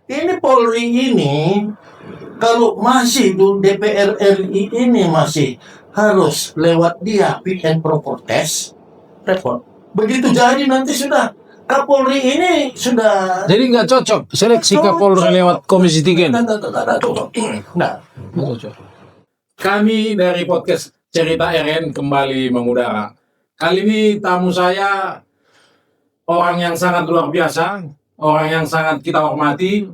Ini Polri ini kalau masih DPR RI ini masih harus lewat dia fit and proper test, repot. Begitu jadi nanti sudah Kapolri ini sudah. Jadi nggak cocok seleksi Kapolri lewat Komisi 3 ini? Nggak. Kami dari podcast Cerita RN kembali mengudara. Kali ini tamu saya orang yang sangat luar biasa, orang yang sangat kita hormati,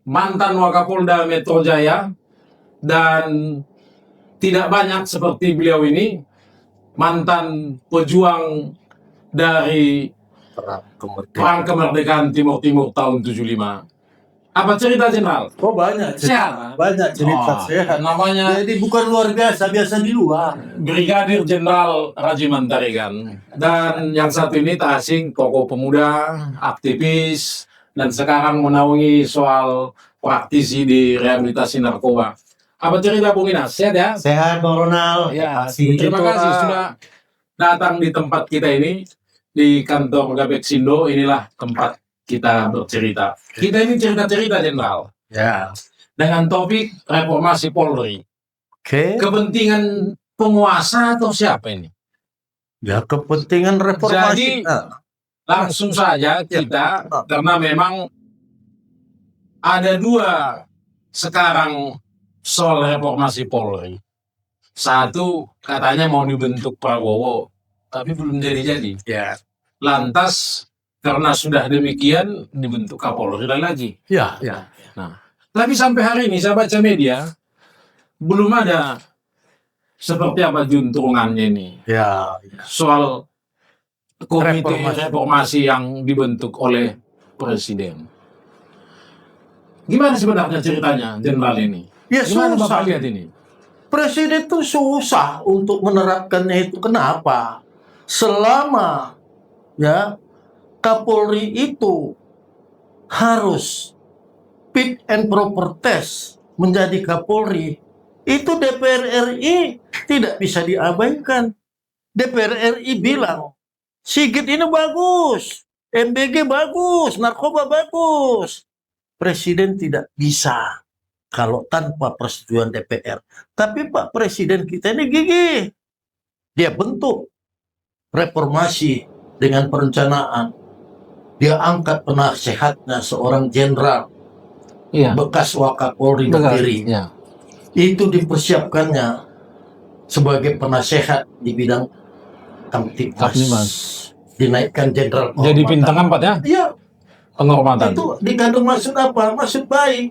mantan Wakapolda Metro Jaya, dan tidak banyak seperti beliau ini, mantan pejuang dari Perang Kemerdekaan Timur Timur tahun 75. Apa cerita Jenderal? Oh banyak Sehat? banyak cerita sehat. Namanya Jadi bukan luar biasa, biasa di luar. Brigadir Jenderal Rajiman Tarigan. Dan yang satu ini tak asing, tokoh pemuda, aktivis, dan sekarang menaungi soal praktisi di rehabilitasi narkoba. Apa cerita Bung Inas? Sehat ya? Sehat Bang Ronald. Ya, terima kasih sudah datang di tempat kita ini, di kantor Gabexindo. Inilah tempat kita bercerita. Kita ini cerita-cerita Jenderal. Ya. Dengan topik reformasi Polri. Oke. Kepentingan penguasa atau siapa ini? Ya kepentingan reformasi. Jadi langsung saja kita, karena memang ada dua sekarang soal reformasi Polri. Satu katanya mau dibentuk Prabowo, tapi belum jadi-jadi. Ya. Lantas karena sudah demikian dibentuk Kapolri lagi. Ya, ya. Nah, tapi sampai hari ini saya baca media belum ada seperti apa juntrungannya ini. Ya. Soal komite reformasi yang dibentuk oleh Presiden. Gimana sebenarnya ceritanya Jenderal ini? Ya Gimana susah. Bapak lihat ini? Presiden itu susah untuk menerapkannya itu. Kenapa? Selama ya Kapolri itu harus fit and proper test menjadi Kapolri, itu DPR RI tidak bisa diabaikan. DPR RI bilang, Sigit ini bagus, MBG bagus, narkoba bagus. Presiden tidak bisa kalau tanpa persetujuan DPR. Tapi Pak Presiden kita ini gigih. Dia bentuk reformasi dengan perencanaan. Dia angkat penasehatnya seorang jenderal bekas Wakapolri Negeri. Ya. Itu dipersiapkannya sebagai penasehat di bidang Kamtibmas. Dinaikkan jenderal. Jadi bintang 4 ya? Iya. Penghormatan. Itu dikandung maksud apa? Maksud baik.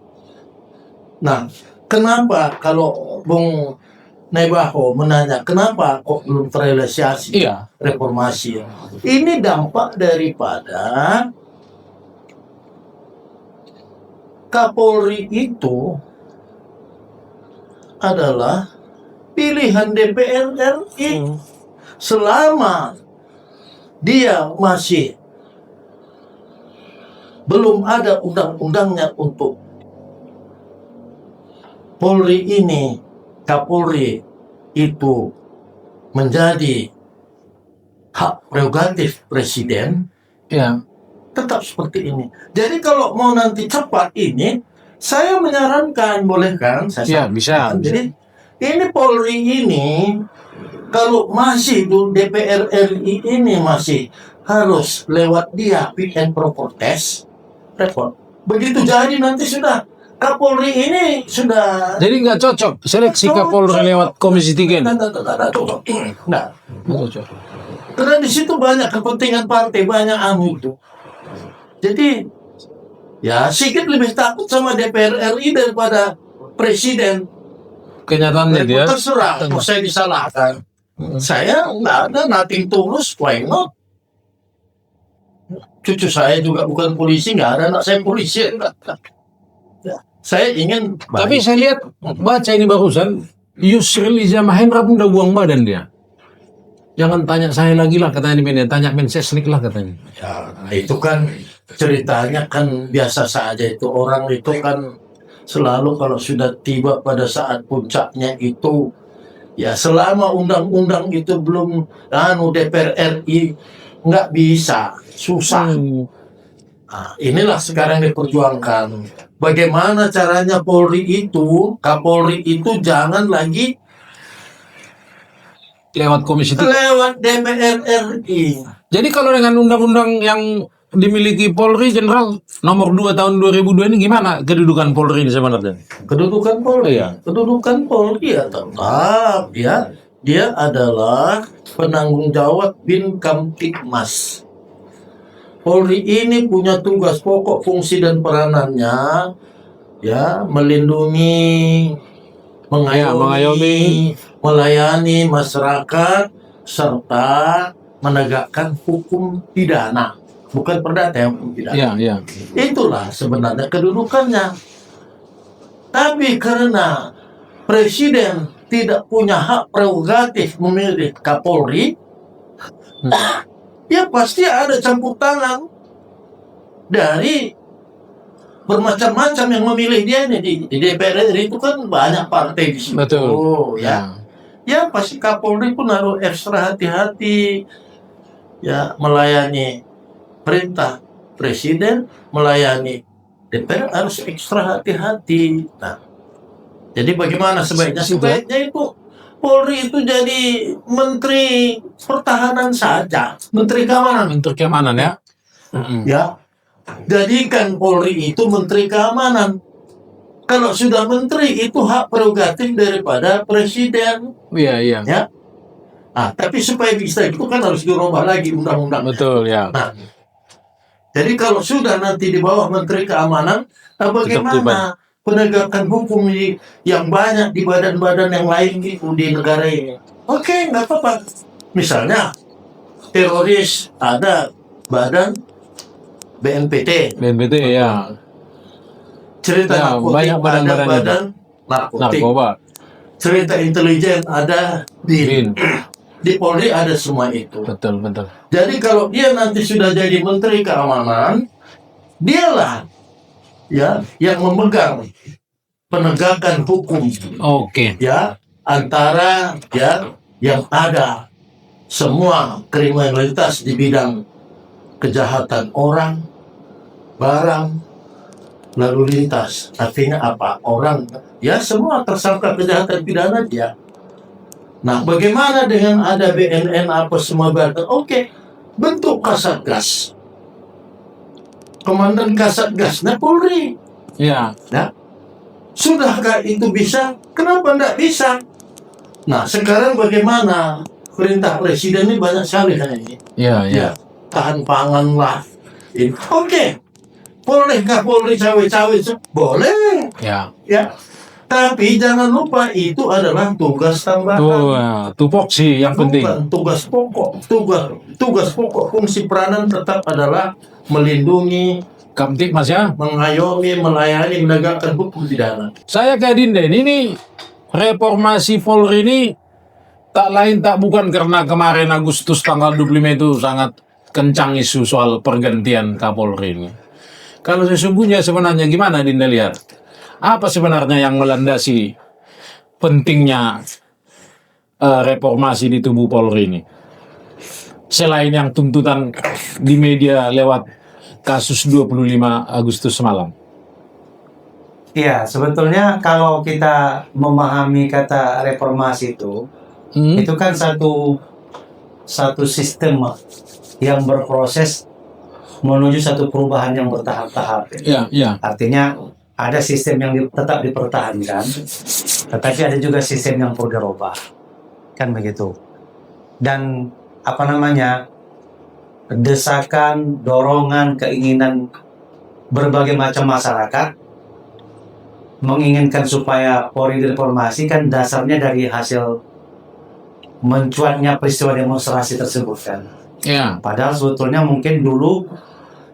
Nah, kenapa kalau Bung Nebaho menanya kenapa kok belum terrealisasi reformasi? Ini dampak daripada Kapolri itu adalah pilihan DPR RI. Selama dia masih belum ada undang-undangnya untuk Polri ini, Kapolri itu menjadi hak prerogatif Presiden, ya tetap seperti ini. Jadi kalau mau nanti cepat ini, saya menyarankan, boleh kan? Saya bisa. Jadi ini Polri ini kalau masih DPR RI ini masih harus lewat dia fit and proper test, repot. Begitu jadi nanti sudah Kapolri ini sudah. Jadi nggak cocok seleksi Kapolri lewat Komisi 3 ini? Nggak cocok. Karena di situ banyak kepentingan partai, banyak itu. Jadi ya Sigit lebih takut sama DPR RI daripada Presiden. Kenyataannya dia terserah, saya disalahkan. Saya nggak ada nothing tulus, why not? Cucu saya juga bukan polisi, nggak ada anak saya polisi. Saya ingin baik. Tapi saya lihat, baca ini barusan, Yusril Iza Mahendra pun udah buang badan dia. Jangan tanya saya lagi lah katanya di media, tanya Mensesnek lah katanya. Ya, itu kan ceritanya kan biasa saja itu. Orang itu kan selalu kalau sudah tiba pada saat puncaknya itu, ya selama undang-undang itu belum DPR RI nggak bisa, susah. Nah, inilah sekarang diperjuangkan. Bagaimana caranya Kapolri itu jangan lagi Lewat komisi 3. lewat DPR RI. Jadi kalau dengan undang-undang yang dimiliki Polri, Jenderal, nomor 2 tahun 2002 ini gimana kedudukan Polri ini sebenarnya? Kedudukan Polri, Iya. kedudukan Polri ya tetap dia adalah penanggung jawab Bin Kamtibmas. Polri ini punya tugas pokok, fungsi dan peranannya melindungi, mengayomi, melayani masyarakat serta menegakkan hukum pidana, bukan perdata yang hukum pidana. Iya. Itulah sebenarnya kedudukannya. Tapi karena presiden tidak punya hak prerogatif memilih Kapolri, ya pasti ada campur tangan dari bermacam-macam yang memilih dia nih di DPR RI itu kan banyak partai di situ. Betul. Ya pasti Kapolri pun harus ekstra hati-hati melayani perintah presiden, melayani DPR harus ekstra hati-hati. Nah, jadi bagaimana sebaiknya? Sebaiknya itu Polri itu jadi menteri pertahanan saja, menteri keamanan ya. ya. Jadikan Polri itu menteri keamanan. Kalau sudah menteri itu hak prerogatif daripada presiden. Iya. Ya. Nah, tapi supaya bisa itu kan harus dirubah lagi undang-undang. Betul ya. Nah, jadi kalau sudah nanti di bawah menteri keamanan, bagaimana penegakan hukum yang banyak di badan-badan yang lain gitu di negara ini? Oke, nggak apa-apa. Misalnya teroris ada badan BNPT ya. cerita narkotik banyak ada badan narkotik, cerita intelijen ada BIN. Di Polri ada semua itu. Betul. Jadi kalau dia nanti sudah jadi menteri keamanan, dialah yang memegang penegakan hukum. Oke. Antara yang ada semua kriminalitas di bidang kejahatan orang, barang, lalu lintas. Artinya apa? Orang, semua tersangka kejahatan pidana dia. Nah, bagaimana dengan ada BNN apa semua badan? Oke, bentuk Kasatgas. Komandan Kasatgasnya Polri. Ya. Sudahkah itu bisa? Kenapa tidak bisa? Nah, sekarang bagaimana? Perintah presiden ini banyak sekali kan ini. Iya. Tahan pangan lah. Oke. Bolehkah Polri cawe-cawe? Boleh. Ya. Tapi jangan lupa itu adalah tugas tambahan. Tupoksi yang penting. Bukan tugas pokok. Tugas pokok fungsi peranan tetap adalah melindungi, Kamtibmas ya. mengayomi, melayani, menegakkan hukum pidana. Saya kayak Dinden, ini reformasi Polri ini tak lain tak bukan karena kemarin Agustus tanggal 25 itu sangat kencang isu soal pergantian Kapolri ini. Kalau sesungguhnya sebenarnya gimana Dinda lihat? Apa sebenarnya yang melandasi pentingnya reformasi di tubuh Polri ini? Selain yang tuntutan di media lewat kasus 25 Agustus semalam. Iya, sebetulnya kalau kita memahami kata reformasi itu kan satu sistem yang berproses menuju satu perubahan yang bertahap-tahap. Iya. Artinya ada sistem yang tetap dipertahankan, tetapi ada juga sistem yang perlu dirubah, kan begitu. Dan desakan, dorongan, keinginan berbagai macam masyarakat menginginkan supaya Polri direformasi kan dasarnya dari hasil mencuatnya peristiwa demonstrasi tersebut kan. Iya. Padahal sebetulnya mungkin dulu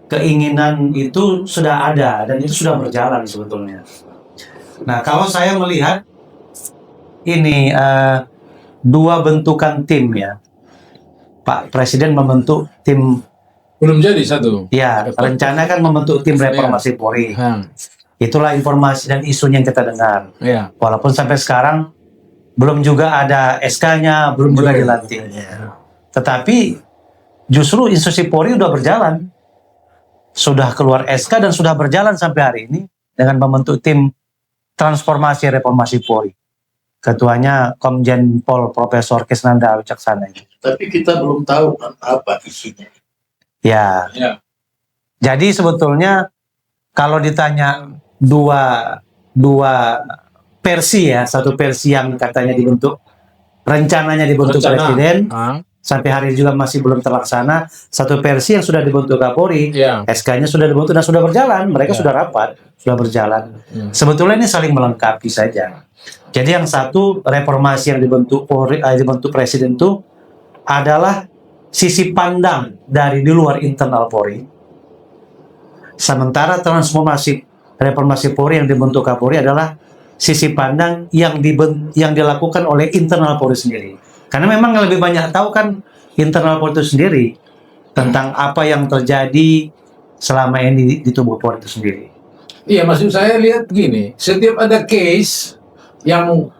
keinginan itu sudah ada dan itu sudah berjalan sebetulnya. Nah, kalau saya melihat ini dua bentukan tim ya. Pak Presiden membentuk tim. Belum jadi satu. Ya, rencana kan membentuk tim reformasi Polri. Itulah informasi dan isunya yang kita dengar. Iya. Walaupun sampai sekarang belum juga ada SK-nya, belum juga dilantik. Tetapi justru institusi Polri udah berjalan. sudah keluar SK dan sudah berjalan sampai hari ini dengan membentuk tim transformasi reformasi Polri. Ketuanya Komjen Pol Profesor Krisnanda Wicaksana. Tapi kita belum tahu kan apa isinya. Ya. Ya. Jadi sebetulnya kalau ditanya dua versi ya, satu versi yang katanya dibentuk, rencananya dibentuk Rencana. presiden, Ah, sampai hari ini juga masih belum terlaksana. Satu versi yang sudah dibentuk Kapolri, ya. SK-nya sudah dibentuk dan sudah berjalan, mereka Ya. sudah rapat, sudah berjalan. Sebetulnya ini saling melengkapi saja. Jadi yang satu reformasi yang dibentuk Polri, dibentuk presiden itu adalah sisi pandang dari di luar internal Polri. Sementara reformasi Polri yang dibentuk Kapolri adalah sisi pandang yang dilakukan oleh internal Polri sendiri. Karena memang yang lebih banyak tahu kan internal Polri itu sendiri tentang apa yang terjadi selama ini di tubuh Polri itu sendiri. Iya, maksud saya lihat gini, setiap ada case yang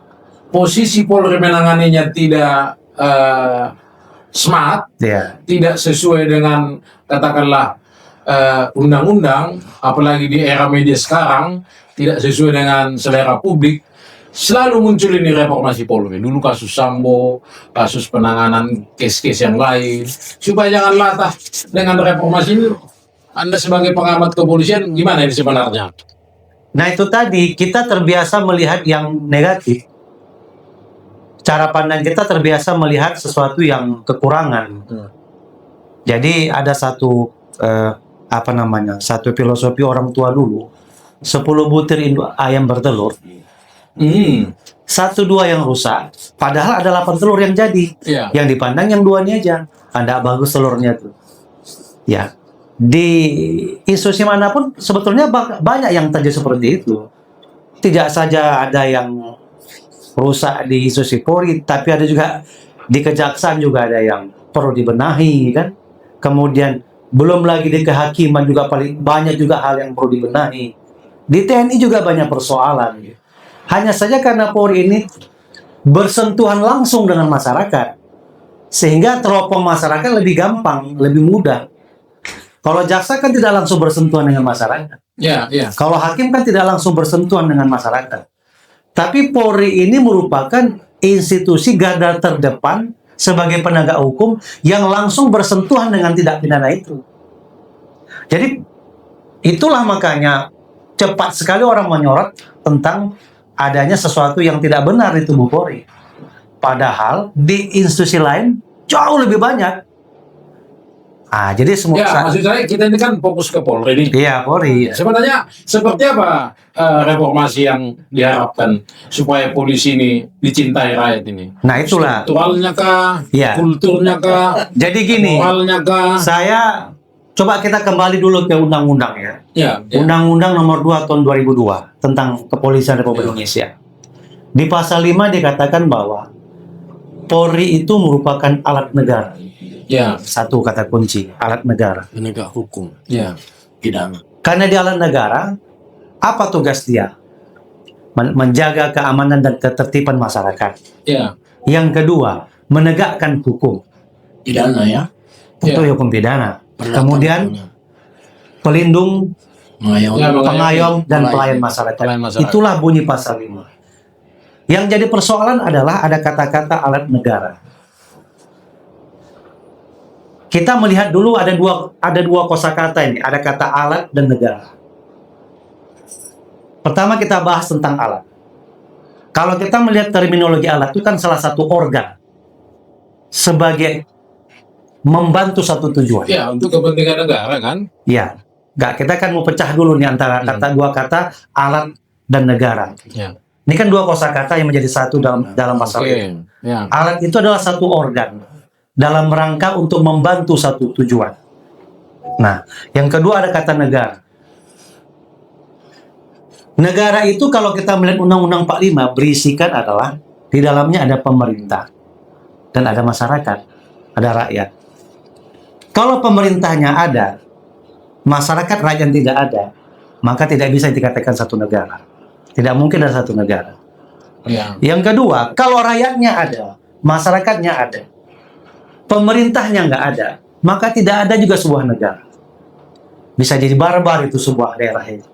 posisi Polri menanganinya tidak smart, Ya, tidak sesuai dengan katakanlah undang-undang, apalagi di era media sekarang, tidak sesuai dengan selera publik, selalu muncul ini reformasi Polri. Dulu kasus Sambo, kasus penanganan case-case yang lain, supaya jangan latah dengan reformasi ini. Anda sebagai pengamat kepolisian, gimana ini sebenarnya? nah itu tadi kita terbiasa melihat yang negatif. Cara pandang kita terbiasa melihat sesuatu yang kekurangan. Jadi ada satu satu filosofi orang tua dulu, 10 butir ayam bertelur, satu dua yang rusak, padahal ada 8 telur yang jadi. Iya. Yang dipandang yang duanya aja, ada bagus telurnya tuh. Ya, di institusi manapun sebetulnya banyak yang terjadi seperti itu. Tidak saja ada yang rusak di institusi Polri, tapi ada juga di kejaksaan juga ada yang perlu dibenahi kan. Kemudian belum lagi di kehakiman juga paling banyak juga hal yang perlu dibenahi. Di TNI juga banyak persoalan. Hanya saja karena Polri ini bersentuhan langsung dengan masyarakat, sehingga teropong masyarakat lebih gampang, lebih mudah. Kalau jaksa kan tidak langsung bersentuhan dengan masyarakat. Ya, ya. Kalau hakim kan tidak langsung bersentuhan dengan masyarakat. Tapi Polri ini merupakan institusi garda terdepan sebagai penegak hukum yang langsung bersentuhan dengan tindak pidana itu. Jadi itulah makanya cepat sekali orang menyorot tentang adanya sesuatu yang tidak benar di tubuh Polri. Padahal di institusi lain jauh lebih banyak. Jadi semua. Ya, maksud saya kita ini kan fokus ke Polri nih. Iya, Polri. Sebenarnya seperti apa reformasi yang diharapkan supaya polisi ini dicintai rakyat ini? Nah, itulah. Strukturalnya kah? Iya. Kulturnya kah? Jadi gini, Moralnya kah? saya coba kita kembali dulu ke undang-undang ya. Ya, ya. Undang-Undang Nomor 2 Tahun 2002 tentang Kepolisian Republik Indonesia. Di pasal 5 dikatakan bahwa Polri itu merupakan alat negara. Ya. Satu kata kunci, alat negara. Penegak hukum, Ya. pidana. Karena dia alat negara, apa tugas dia? Menjaga keamanan dan ketertiban masyarakat. Ya. Yang kedua, menegakkan hukum. Pidana ya. Itu hukum pidana. Kemudian pelindung, Mengayom. Ya, pengayom, dan pelayan Pelayan. masyarakat. Pelayan masyarakat. Itulah bunyi pasal 5. Yang jadi persoalan adalah ada kata-kata alat negara. Kita melihat dulu ada dua kosakata ini, ada kata alat dan negara. Pertama kita bahas tentang alat. Kalau kita melihat terminologi alat itu kan salah satu organ sebagai membantu satu tujuan. Ya, untuk kepentingan negara kan? Ya, kita kan mau pecah dulu nih antara dua kata alat dan negara. Ya. Ini kan dua kosakata yang menjadi satu dalam pasal ini. Ya. Alat itu adalah satu organ dalam rangka untuk membantu satu tujuan. Nah, yang kedua ada kata negara. Negara itu kalau kita melihat Undang-Undang 45 berisikan adalah di dalamnya ada pemerintah dan ada masyarakat, ada rakyat. Kalau pemerintahnya ada, masyarakat rakyat tidak ada, maka tidak bisa dikatakan satu negara. Tidak mungkin ada satu negara. Ya. Yang kedua, kalau rakyatnya ada, masyarakatnya ada, pemerintahnya nggak ada, maka tidak ada juga sebuah negara. Bisa jadi barbar itu sebuah daerah itu.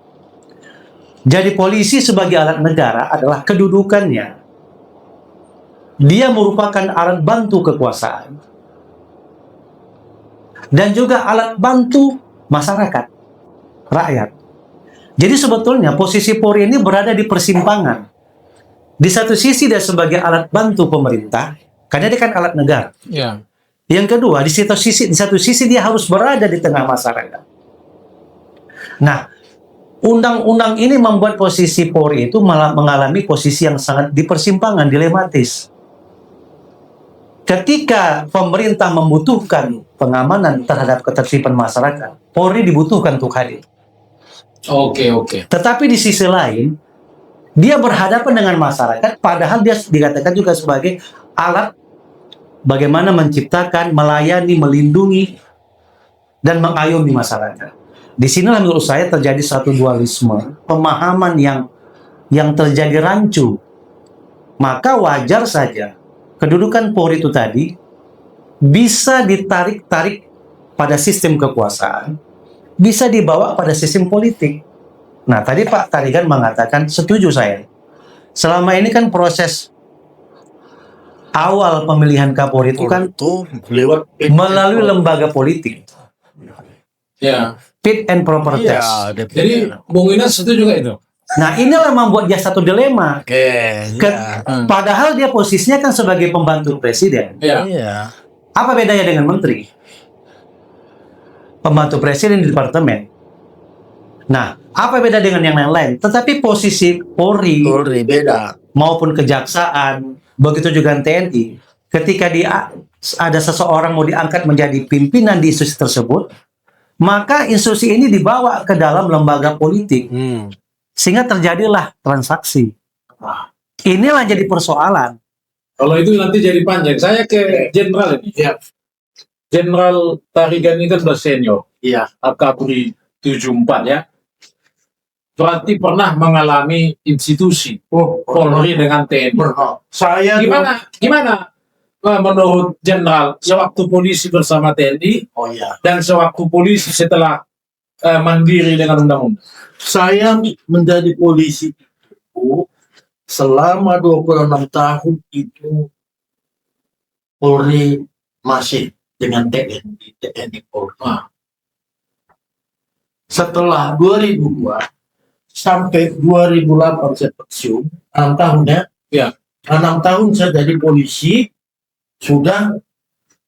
Jadi polisi sebagai alat negara adalah kedudukannya. Dia merupakan alat bantu kekuasaan. Dan juga alat bantu masyarakat, rakyat. Jadi sebetulnya posisi Polri ini berada di persimpangan. Di satu sisi dia sebagai alat bantu pemerintah, karena dia kan alat negara. Ya. Yang kedua, di satu sisi dia harus berada di tengah masyarakat. Nah, undang-undang ini membuat posisi Polri itu malah mengalami posisi yang sangat di persimpangan, dilematis. Ketika pemerintah membutuhkan pengamanan terhadap ketertiban masyarakat, Polri dibutuhkan untuk hadir. Oke. Tetapi di sisi lain, dia berhadapan dengan masyarakat, padahal dia dikatakan juga sebagai alat bagaimana menciptakan, melayani, melindungi, dan mengayomi masyarakat. Di sinilah menurut saya terjadi satu dualisme, pemahaman yang terjadi rancu. Maka wajar saja kedudukan Polri itu tadi bisa ditarik-tarik pada sistem kekuasaan, bisa dibawa pada sistem politik. Nah, tadi Pak Tarigan mengatakan, setuju saya. Selama ini kan proses awal pemilihan Kapolri itu kan Itu lewat melalui lembaga politik, Ya. fit and proper test. Iya, DPR. Jadi Bung Inas setuju juga itu? Nah, inilah membuat dia satu dilema. Oke, Ke- Padahal dia posisinya kan sebagai pembantu presiden. Ya. iya. Apa bedanya dengan menteri? Pembantu presiden di departemen. Nah, apa beda dengan yang lain-lain? Tetapi posisi Polri Polri beda. maupun kejaksaan, begitu juga TNI, ketika ada seseorang mau diangkat menjadi pimpinan di institusi tersebut, maka institusi ini dibawa ke dalam lembaga politik, sehingga terjadilah transaksi. Inilah jadi persoalan. Kalau itu nanti jadi panjang. Saya ke Jenderal ini. Iya. Jenderal Tarigan ini kan sudah senior. Iya. Akabri 74 ya. Berarti pernah mengalami institusi Polri dengan TNI. Saya Gimana menurut Jenderal sewaktu polisi bersama TNI Oh iya. dan sewaktu polisi setelah mandiri dengan undang-undang? Saya menjadi polisi itu selama 26 tahun itu Polri masih dengan TNI Polri. Setelah 2002 sampai 2008 saya pensiun, 6 tahun ya. Ya. 6 tahun saya jadi polisi, sudah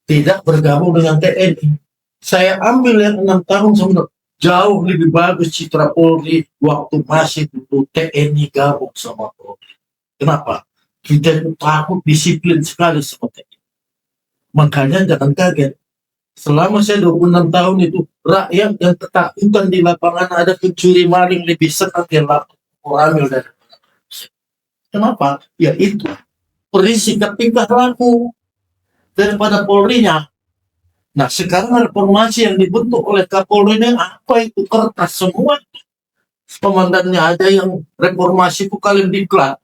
tidak bergabung dengan TNI. Saya ambil yang 6 tahun sebenarnya jauh lebih bagus citra Polri waktu masih dulu TNI gabung sama Polri. Kenapa? Kita itu takut disiplin sekali sama TNI. Makanya jangan kaget. Selama saya 26 tahun itu, rakyat yang ketakutan di lapangan ada pencuri maling lebih sekat yang ambil dari. Kenapa? Ya itu. Bersikap tingkah laku daripada Polri-nya. Nah, sekarang reformasi yang dibentuk oleh Kapolri ini apa itu? Kertas semua. Komandannya aja yang reformasi itu kalian diklat.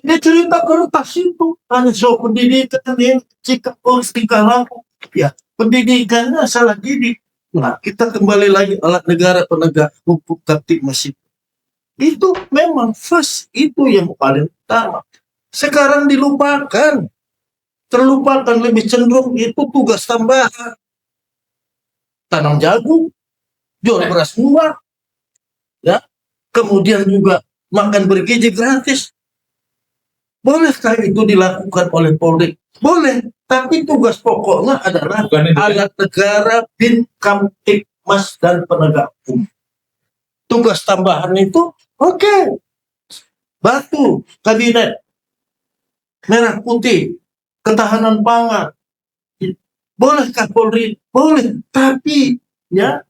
Dia cerita kertas itu. Hanya soal pendidikan, yang sikap Polri tingkah laku. Ya, pendidikannya salah didik. Nah, kita kembali lagi alat negara penegak hukum Kamtibmas itu memang first, itu yang paling utama. Sekarang dilupakan. Terlupakan, lebih cenderung itu tugas tambahan. Tanam jagung, jual beras murah, ya. Kemudian juga makan bergizi gratis. Bolehkah itu dilakukan oleh Polri? Boleh, tapi tugas pokoknya adalah Bukan itu, alat negara, bin, Kamtibmas, dan penegak hukum. Tugas tambahan itu, oke. Batu, kabinet, merah putih, ketahanan pangan. Bolehkah Polri? Boleh, tapi ya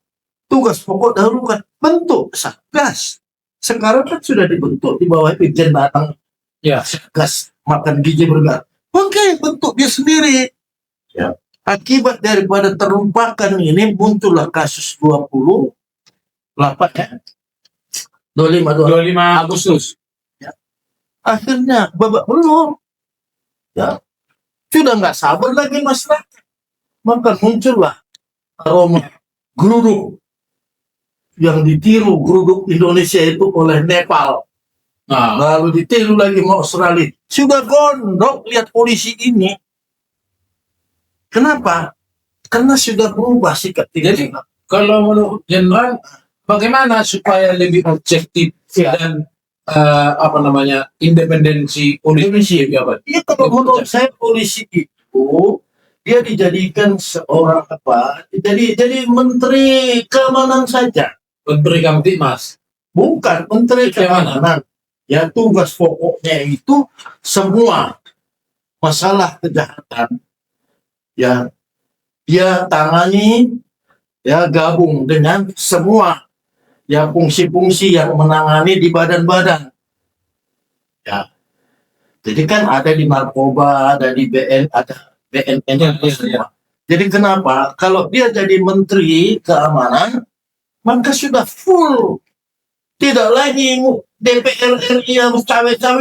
tugas pokok dahulukan bentuk Satgas. Sekarang kan sudah dibentuk di bawah Dirjen Batang. Ya. Satgas makan gizi bergerak. Oke, bentuk dia sendiri. Ya. Akibat daripada terlupakan ini muncullah kasus 28 ya. 25 Agustus. Akhirnya babak belur. Ya. Sudah nggak sabar lagi masyarakat. Maka muncullah aroma geruduk. yang ditiru geruduk Indonesia itu oleh Nepal, Nah, lalu ditiru lagi mau Australia. Sudah gondok lihat polisi ini. Kenapa? Karena sudah berubah sikap Jadi, tingkah. kalau menurut Jenderal, bagaimana supaya lebih objektif dan apa namanya independensi polisi lebih apa? Iya, kalau menurut saya polisi itu dia dijadikan seorang apa? Jadi menteri keamanan saja, Menteri Kamtibmas. bukan menteri Bagaimana? keamanan. Ya, tugas pokoknya itu semua masalah kejahatan ya dia tangani, ya gabung dengan semua ya fungsi-fungsi yang menangani di badan-badan. Ya, jadi kan ada di narkoba, ada di BN, ada BNN, Ya, apa ya, semua. Jadi kenapa? Kalau dia jadi menteri keamanan, maka sudah full. Tidak lagi DPR RI harus cawe-cawe.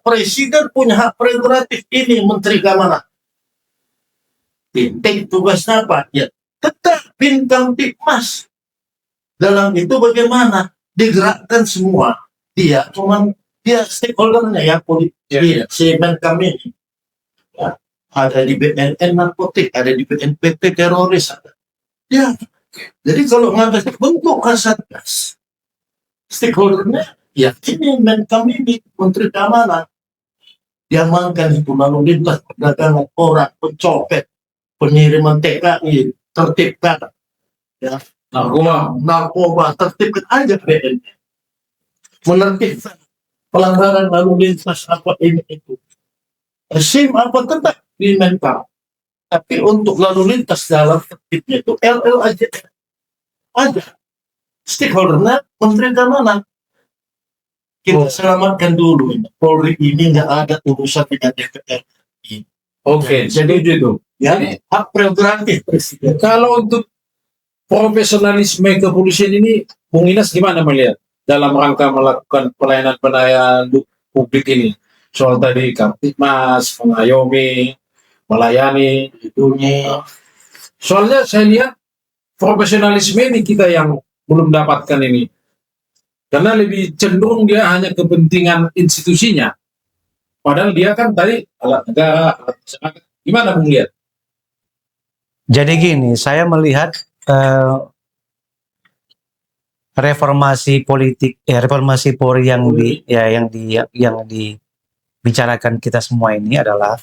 Presiden punya hak prerogatif ini menteri keamanan. Titik tugasnya apa? Ya tetap bintang Tipmas. Dalam itu bagaimana? Digerakkan semua. Dia stakeholdernya ya politik. Ya. Si Menkom ini. Ya, ada di BNN narkotik, ada di BNPT teroris. Ya, jadi kalau nggak bentuk Kasatgas, stakeholdernya ya ini Menkom ini, Menteri Keamanan. Diamankan itu lalu lintas perdagangan orang, pencopet, pengiriman TKI, tertibkan. Ya, narkoba tertibkan aja BNN. Menertibkan pelanggaran lalu lintas apa ini itu. SIM apa tetap di Menkom. Tapi untuk lalu lintas dalam tertibnya itu LL aja. Stakeholdernya Menteri Keamanan. Kita selamatkan dulu. Polri ini nggak ada urusan dengan DPR. Oke, setuju itu. Ya, hak prerogatif presiden. Kalau untuk profesionalisme kepolisian ini, Bung Inas gimana melihat dalam rangka melakukan pelayanan publik ini? Soal tadi Kamtibmas, mengayomi, melayani, Dunia. soalnya saya lihat profesionalisme ini kita yang belum dapatkan ini. Karena lebih cenderung dia hanya kepentingan institusinya. Padahal dia kan tadi alat negara, alat masyarakat. Gimana Bung lihat? Jadi gini, saya melihat reformasi politik, reformasi Polri yang dibicarakan kita semua ini adalah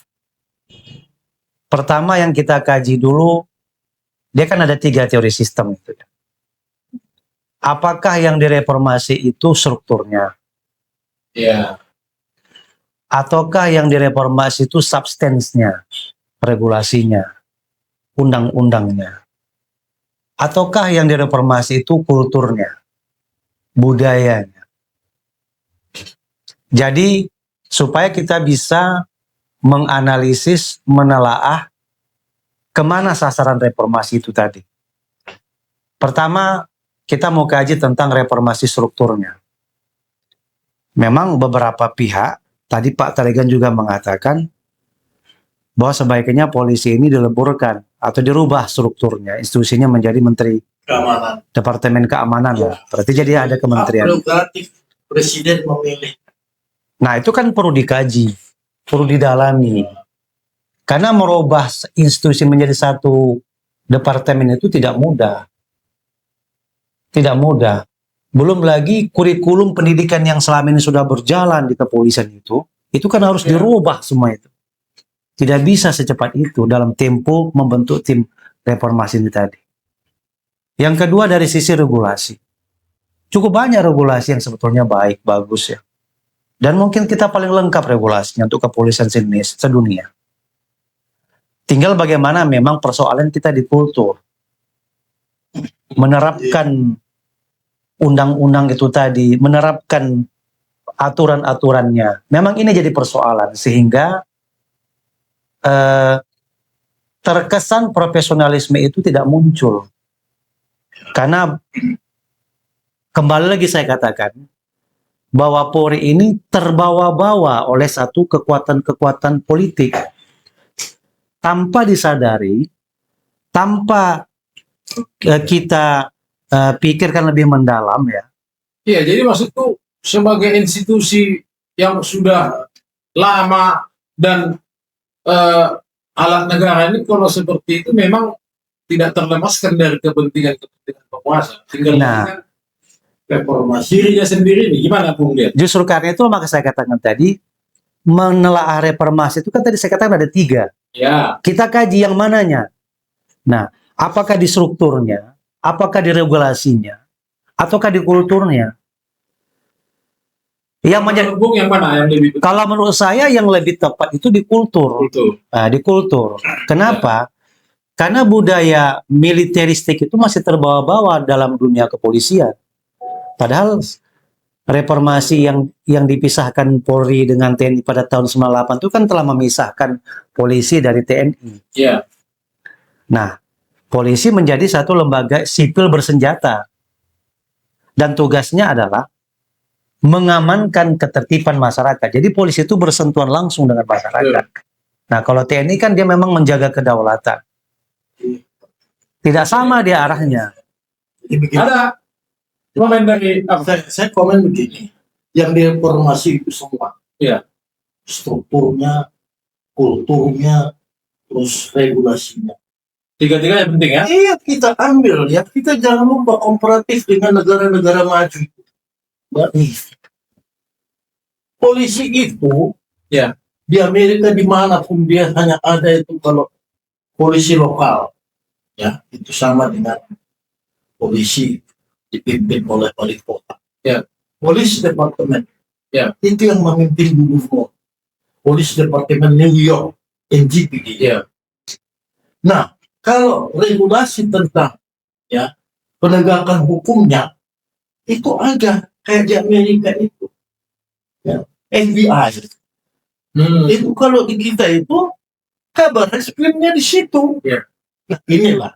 pertama yang kita kaji dulu, dia kan ada 3 teori sistem itu. Apakah yang direformasi itu strukturnya? Ya. Ataukah yang direformasi itu substansnya, regulasinya, undang-undangnya? Ataukah yang direformasi itu kulturnya, budayanya? Jadi, supaya kita bisa menganalisis, menelaah kemana sasaran reformasi itu tadi. Pertama, kita mau kaji tentang reformasi strukturnya. Memang beberapa pihak, tadi Pak Tarigan juga mengatakan bahwa sebaiknya polisi ini dileburkan atau dirubah strukturnya, institusinya menjadi Menteri Keamanan. Departemen Keamanan. Ya. Berarti jadi ada kementerian. Hak prerogatif presiden memilih. Nah, itu kan perlu dikaji, perlu didalami. Karena merubah institusi menjadi satu departemen itu tidak mudah. Tidak mudah. Belum lagi kurikulum pendidikan yang selama ini sudah berjalan di kepolisian itu kan harus dirubah semua itu. Tidak bisa secepat itu dalam tempo membentuk tim reformasi ini tadi. Yang kedua dari sisi regulasi. Cukup banyak regulasi yang sebetulnya baik, bagus ya. Dan mungkin kita paling lengkap regulasinya untuk kepolisian sedunia. Tinggal bagaimana memang persoalan kita di kultur. Menerapkan undang-undang itu tadi, menerapkan aturan-aturannya. Memang ini jadi persoalan sehingga terkesan profesionalisme itu tidak muncul. Karena kembali lagi saya katakan bahwa Polri ini terbawa-bawa oleh satu kekuatan-kekuatan politik tanpa disadari, tanpa kita pikirkan lebih mendalam ya. Iya, jadi maksudku sebagai institusi yang sudah lama dan alat negara ini kalau seperti itu memang tidak terlemaskan dari kepentingan penguasa. Tinggal Nah. reformasi dirinya sendiri ini gimana Bung Dian? Justru karena itu maka saya katakan tadi, menelaah reformasi itu kan tadi saya katakan ada 3. Ya, Kita kaji yang mananya. Nah, apakah di strukturnya, apakah di regulasinya, ataukah di kulturnya? Yang menjadi, Bung yang mana yang lebih betul? kalau menurut saya yang lebih tepat itu di kultur. Nah, di kultur. Kenapa? Karena budaya militeristik itu masih terbawa-bawa dalam dunia kepolisian. Padahal reformasi yang dipisahkan Polri dengan TNI pada tahun 98 itu kan telah memisahkan polisi dari TNI. Ya, Nah, polisi menjadi satu lembaga sipil bersenjata. Dan tugasnya adalah mengamankan ketertiban masyarakat. Jadi polisi itu bersentuhan langsung dengan masyarakat. Nah, kalau TNI kan dia memang menjaga kedaulatan. Tidak sama dia arahnya. ada komen dari Saya komen begini, yang direformasi itu semua, Iya. strukturnya, kulturnya, terus regulasinya. tiga-tiganya penting ya. Iya, kita ambil ya, kita jangan lupa komparatif dengan negara-negara maju. Mbak, nih, polisi itu Ya. di Amerika dimanapun dia hanya ada itu kalau polisi lokal, ya itu sama dengan polisi dipimpin oleh wali kota. Ya. Polisi departemen, Ya. itu yang memimpin gubernur. Polisi departemen New York, NGPD. Ya. Nah, kalau regulasi tentang ya penegakan hukumnya itu ada kayak di Amerika itu, ya, FBI. Itu kalau di kita itu kabar reskrimnya di situ. Ya. Nah, inilah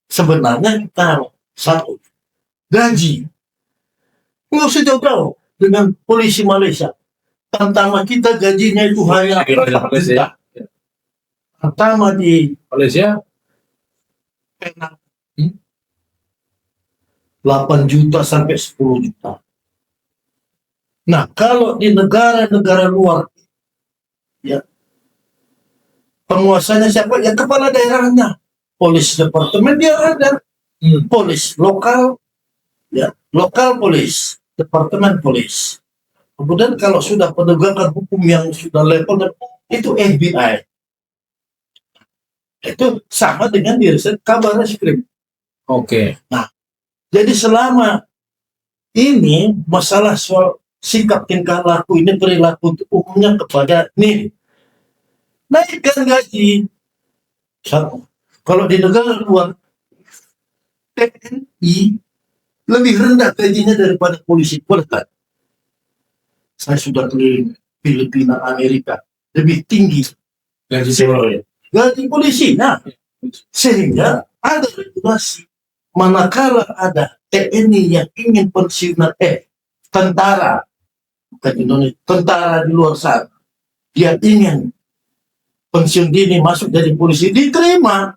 sebenarnya kita harus satu gaji. Nggak usah jauh-jauh dengan polisi Malaysia. Pertama kita gajinya itu hanya 4 juta. Pertama di Malaysia 8 juta sampai 10 juta. Nah, kalau di negara-negara luar, ya, penguasanya siapa? Ya kepala daerahnya. Polis departemen dia ada. Polis lokal, ya, lokal polis, departemen polis. Kemudian kalau sudah penegakan hukum yang sudah level, itu FBI. Itu sama dengan di kabar reskrim. Oke. Jadi selama ini masalah soal sikap tingkah laku ini perilaku umumnya kepada nih naikkan gaji. Satu. Kalau di negara luar TNI lebih rendah gajinya daripada polisi. Boleh. Saya sudah keliling Filipina, Amerika, lebih tinggi gaji polisi. Nah, sehingga ada regulasi. Manakala ada TNI yang ingin pensiunan tentara, bukan Indonesia, tentara di luar sana, dia ingin pensiun dini masuk dari polisi, diterima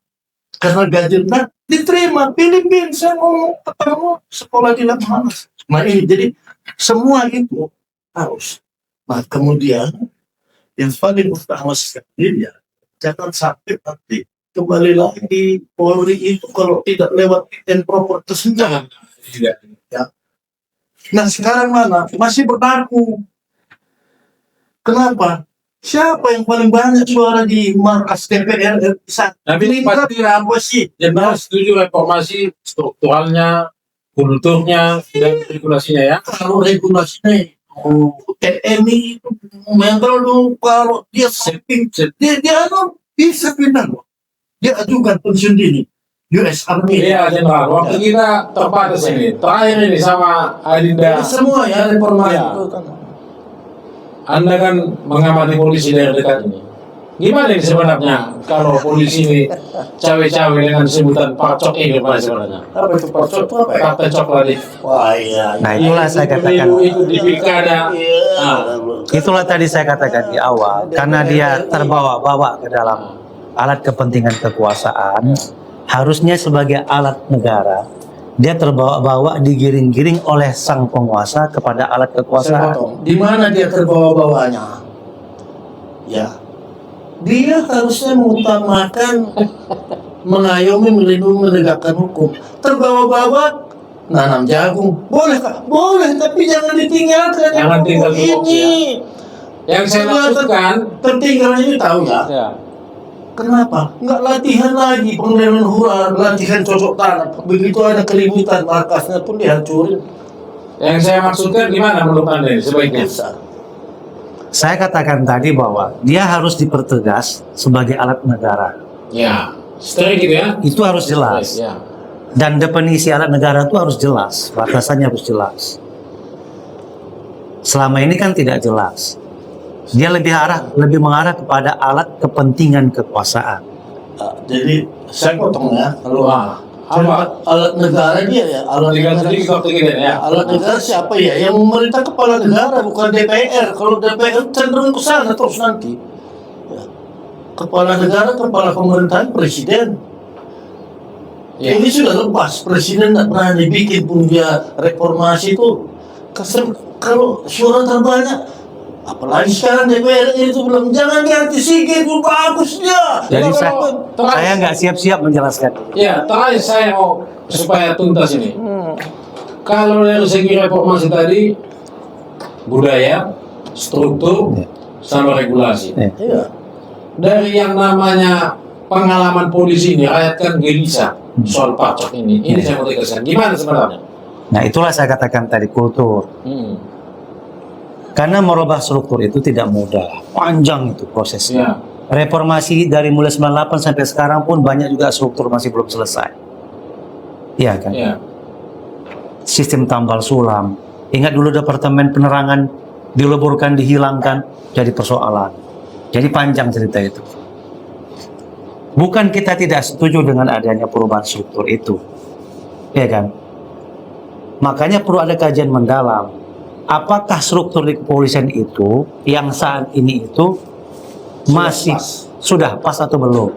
karena gaji rendah, diterima. Filipina, saya mau ketemu sekolah di lapangan. Nah ini jadi semua itu harus. Nah kemudian yang paling utama sekali ya, jangan sampai nanti kembali lagi Polri itu kalau tidak lewat fit and proper tersenjata. Tidak. Ya. Nah sekarang mana? Masih berlaku. Kenapa? Siapa yang paling banyak suara di markas DPR saat Tapi pasti apa sih? Jenderal setuju reformasi strukturalnya, kulturnya, dan regulasinya ya. Kalau regulasinya TNI itu mental dulu, kalau dia shopping, dia bisa pindah loh. Dia ajukan pensiun dini US Army. Iya, Jenderal. Waktu kita terbatas ini. Terakhir ini sama Adinda. Semua ya reformasi Ya. itu kan. Anda kan mengamati polisi dari dekat ini. Gimana ini sebenarnya kalau polisi ini cawe-cawe dengan sebutan pakcok ini gimana sebenarnya? Apa itu pakcok itu apa ya? Partai coklat ini. Wah iya. Nah, itulah saya katakan. Ikut di pilkada. Itulah tadi saya katakan di awal, karena dia terbawa-bawa ke dalam alat kepentingan kekuasaan, harusnya sebagai alat negara dia terbawa-bawa, digiring-giring oleh sang penguasa kepada alat Saya kekuasaan. potong. Di mana dia terbawa-bawanya? Ya, dia harusnya mengutamakan mengayomi, melindungi, menegakkan hukum. Terbawa-bawa nanam jagung, boleh kak? Boleh, tapi jangan ditinggalkan. Jangan tinggal di box, ini. Yang saya maksudkan, Tertinggal ini tahu ya? ya, Kenapa? Nggak latihan lagi pengendalian hura, latihan cocok tanam. Begitu ada keributan, markasnya pun dihancurin. yang saya maksudkan gimana menurut Anda ini sebaiknya? Bisa. Saya katakan tadi bahwa dia harus dipertegas sebagai alat negara. Ya, setelah gitu ya. Itu harus jelas. Ya. Dan definisi alat negara itu harus jelas, batasannya harus jelas. Selama ini kan tidak jelas. Dia lebih mengarah kepada alat kepentingan kekuasaan. Jadi saya potong ya. Kalau Wah, apa? alat negara dia ya, alat Tinggal negara. sedikit waktu kita ya. Alat negara siapa ya? Yang memerintah kepala negara, bukan DPR. Kalau DPR cenderung ke sana terus nanti. Ya. Kepala negara, kepala pemerintahan presiden. Ya. Ini sudah lepas. Presiden tidak pernah dibikin pun dia reformasi itu. Kalau suara terbanyak, apalagi sekarang DPR itu belum, jangan ganti Sigit, itu bagus dia. Jadi Kalau- saya nggak siap-siap menjelaskan. Ya, terakhir saya mau supaya tuntas ini. Kalau dari segi reformasi tadi, budaya, struktur, sama regulasi. Iya. Dari yang namanya pengalaman polisi ini, rakyat kan gelisah soal pacok ini. Ini saya mau tegaskan. Gimana sebenarnya? Nah, itulah saya katakan tadi, kultur. Karena merubah struktur itu tidak mudah, panjang itu prosesnya. Ya, Reformasi dari mulai 98 sampai sekarang pun banyak juga struktur masih belum selesai. Iya kan? ya. Sistem tambal sulam. Ingat dulu departemen penerangan dileburkan, dihilangkan, jadi persoalan. Jadi panjang cerita itu. Bukan kita tidak setuju dengan adanya perubahan struktur itu, ya kan? Makanya perlu ada kajian mendalam. Apakah struktur di kepolisian itu yang saat ini itu masih sudah pas atau belum?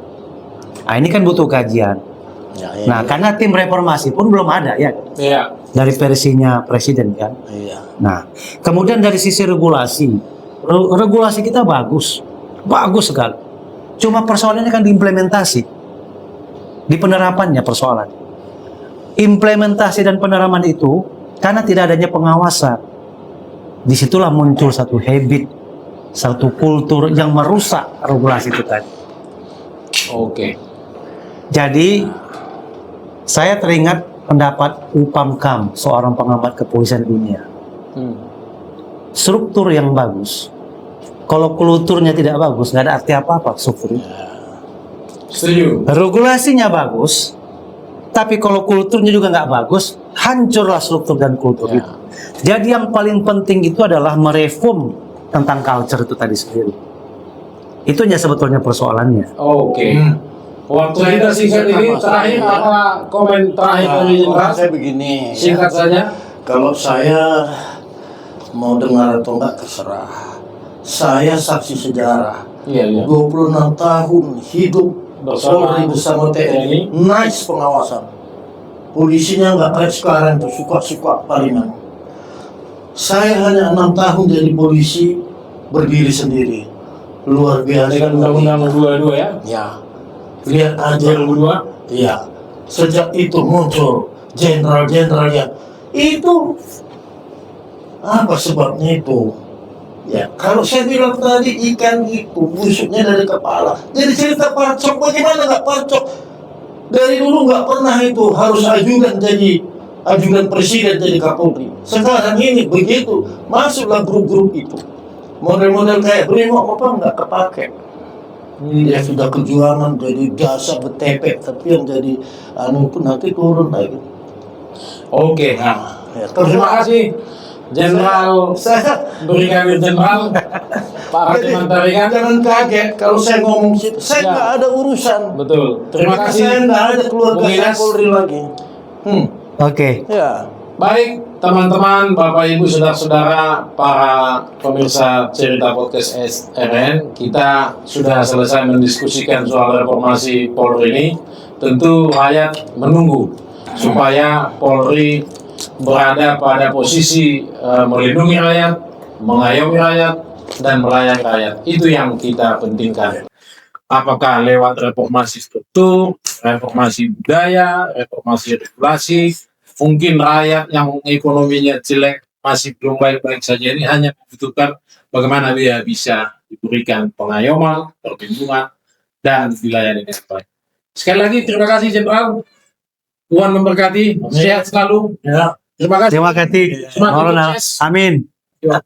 Nah, ini kan butuh kajian. Ya, Nah, karena tim reformasi pun belum ada ya Ya, dari versinya presiden kan. iya. Nah, kemudian dari sisi regulasi, regulasi kita bagus, bagus sekali. Cuma persoalannya kan diimplementasi, di penerapannya persoalan. Implementasi dan penerapan itu karena tidak adanya pengawasan. Disitulah muncul satu habit, satu kultur yang merusak regulasi itu tadi. oke. Jadi saya teringat pendapat Upam Kam, seorang pengamat kepolisian dunia. Struktur yang bagus, kalau kulturnya tidak bagus, nggak ada arti apa-apa struktur itu. Setuju. Regulasinya bagus, tapi kalau kulturnya juga nggak bagus, hancurlah struktur dan kultur Ya. itu. Jadi yang paling penting itu adalah mereform tentang culture itu tadi sendiri. Itunya sebetulnya persoalannya. Oke. Waktu kita singkat ini, terakhir apa komen terakhir dari Jenderal? Saya begini. Singkat saja. Kalau saya mau dengar atau enggak terserah. Saya saksi sejarah. Iya, iya. 26 tahun hidup Polri bersama TNI. Nice pengawasan. Polisinya nggak kayak sekarang tuh suka-suka palingan. Saya hanya 6 tahun jadi polisi berdiri sendiri. Luar biasa. Dengan Undang-Undang 22 ya. Ya. Lihat aja. 2002. Iya. Sejak itu muncul jenderal-jenderal yang itu apa sebabnya itu? Ya, kalau saya bilang tadi ikan itu busuknya dari kepala. Jadi cerita Parcok bagaimana nggak Parcok? Dari dulu nggak pernah itu harus ajudan presiden jadi Kapolri. Sekarang ini begitu masuklah grup-grup itu. Model-model kayak Brimob apa nggak kepake. Ya sudah kejuangan jadi jasa betepek, tapi yang jadi anu itu nanti turun lagi. Oke. Nah, ya, Terima kasih Jenderal saya Brigadir Jenderal Pak Hakim Antarikan. jangan kaget kalau saya ngomong situ. Saya Ya. nggak ada urusan. Betul. Terima Saya kasih. nggak ada keluarga Bung saya Inas. Polri lagi. Oke. Ya. Baik, teman-teman, Bapak Ibu, saudara-saudara, para pemirsa Cerita Podcast SRN, kita sudah selesai mendiskusikan soal reformasi Polri ini. Tentu rakyat menunggu supaya Polri berada pada posisi melindungi rakyat, mengayomi rakyat, dan melayani rakyat. Itu yang kita pentingkan. Apakah lewat reformasi struktur, reformasi budaya, reformasi regulasi, mungkin rakyat yang ekonominya jelek masih belum baik-baik saja ini hanya membutuhkan bagaimana dia bisa diberikan pengayoman, perlindungan, dan dilayani dengan baik. Sekali lagi terima kasih Jenderal. Tuhan memberkati, sehat selalu. Ya. Terima kasih. Terima kasih. Semakin Maulana. sukses. Amin. Ya.